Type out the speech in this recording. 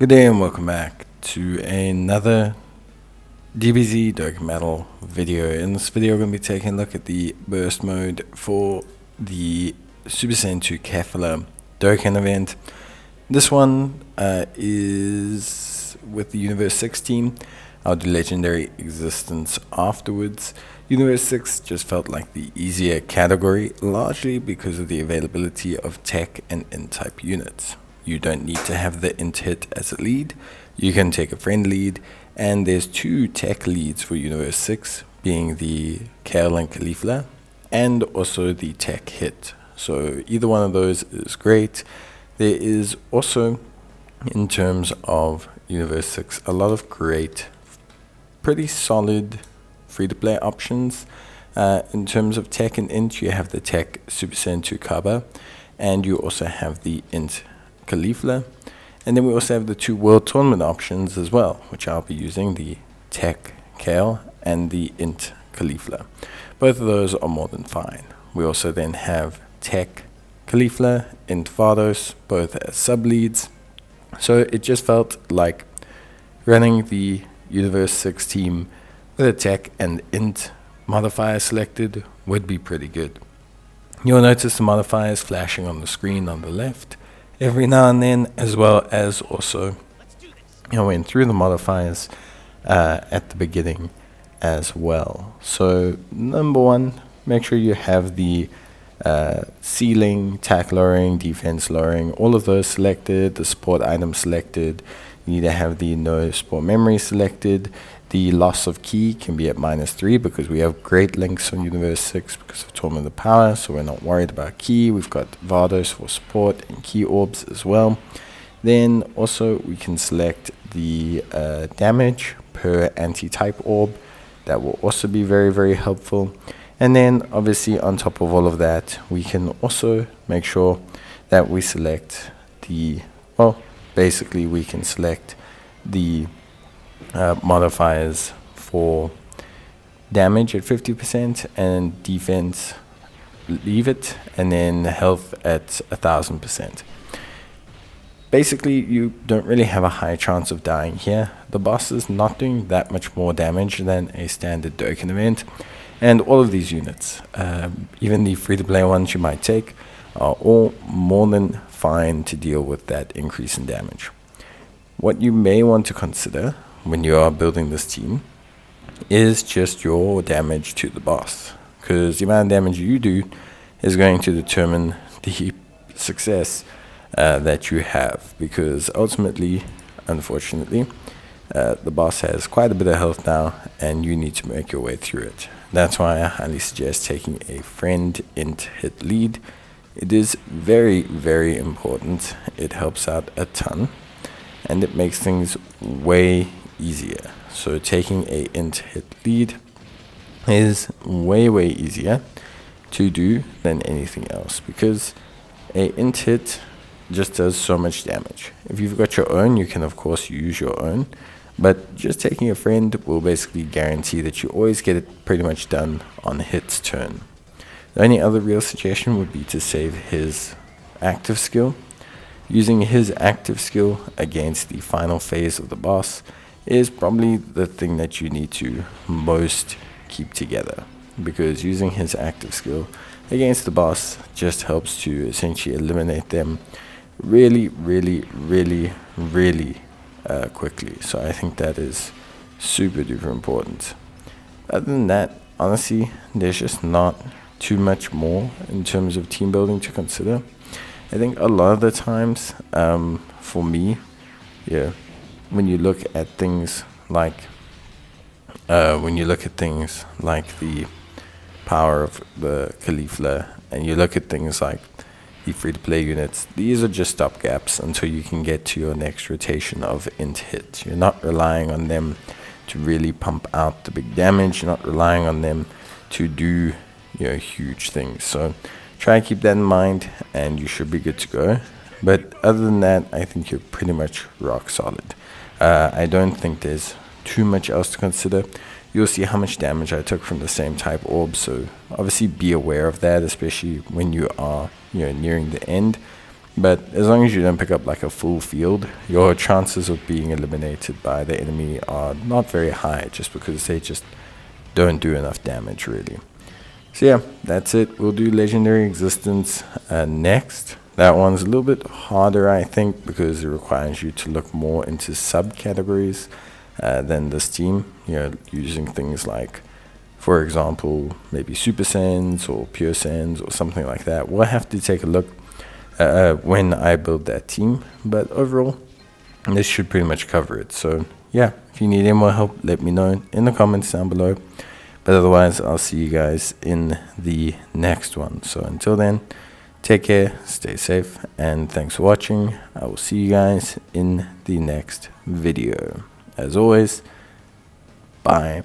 Good day and welcome back to another DBZ Dokkan Metal video. In this video, we're going to be taking a look at the burst mode for the Super Saiyan 2 Kefla Dokkan event. This one is with the Universe 6 team. I'll do Legendary Existence afterwards. Universe 6 just felt like the easier category, largely because of the availability of tech and N-type units. You don't need to have the int hit as a lead. You can take a friend lead, and there's two tech leads for Universe 6, being the Kale and Caulifla, and also the tech hit. So either one of those is great. There is also, in terms of Universe 6, a lot of great, pretty solid free-to-play options. In terms of tech and int, you have the tech Super Saiyan 2 Kaba, and you also have the int Caulifla, and then we also have the two World Tournament options as well, which I'll be using, the TEQ Kale and the int Caulifla. Both of those are more than fine. We also then have TEQ Caulifla, int Vados, both as sub-leads. So it just felt like running the Universe 6 team with a tech and int modifier selected would be pretty good. You'll notice the modifiers flashing on the screen on the left every now and then, as well as also went through the modifiers at the beginning as well. So number one, make sure you have the ceiling, attack lowering, defense lowering, all of those selected, the support items selected. You need to have the no support memory selected. The loss of ki can be at -3 because we have great links on Universe 6 because of Tournament of Power, so we're not worried about ki. We've got Vados for support and ki orbs as well. Then also we can select the damage per anti-type orb. That will also be very, very helpful. And then obviously on top of all of that, we can also make sure that we select the, well, basically we can select the modifiers for damage at 50% and defense, leave it, and then health at 1000%. Basically, you don't really have a high chance of dying here. The boss is not doing that much more damage than a standard Dokkan event, and all of these units, even the free-to-play ones you might take, are all more than fine to deal with that increase in damage. What you may want to consider when you are building this team is just your damage to the boss, because the amount of damage you do is going to determine the success that you have, because ultimately, unfortunately, the boss has quite a bit of health now and you need to make your way through it. That's why I highly suggest taking a friend int hit lead. It is very, very important. It helps out a ton and it makes things way easier. So taking a int hit lead is way, way easier to do than anything else, because a int hit just does so much damage. If you've got your own, you can of course use your own, but just taking a friend will basically guarantee that you always get it pretty much done on hit's turn. The only other real suggestion would be to save his active skill. Using his active skill against the final phase of the boss is probably the thing that you need to most keep together, because using his active skill against the boss just helps to essentially eliminate them really, really, really, really quickly. So I think that is super duper important. Other than that, honestly, there's just not too much more in terms of team building to consider. I think a lot of the times, for me, when you look at things like the power of the Caulifla, and you look at things like the free-to-play units, these are just stopgaps until you can get to your next rotation of int hit. You're not relying on them to really pump out the big damage. You're not relying on them to do huge things. So try and keep that in mind and you should be good to go. But other than that, I think you're pretty much rock solid. I don't think there's too much else to consider. You'll see how much damage I took from the same type orb, so obviously be aware of that, especially when you are nearing the end. But as long as you don't pick up like a full field, your chances of being eliminated by the enemy are not very high, just because they just don't do enough damage really. So yeah, that's it. We'll do Legendary Existence next. That one's a little bit harder, I think, because it requires you to look more into subcategories than this team. You know, using things like, for example, maybe Super Saiyans or Pure Saiyans or something like that. We'll have to take a look when I build that team. But overall, this should pretty much cover it. So yeah, if you need any more help, let me know in the comments down below. But otherwise, I'll see you guys in the next one. So until then, take care, stay safe, and thanks for watching. I will see you guys in the next video. As always, bye.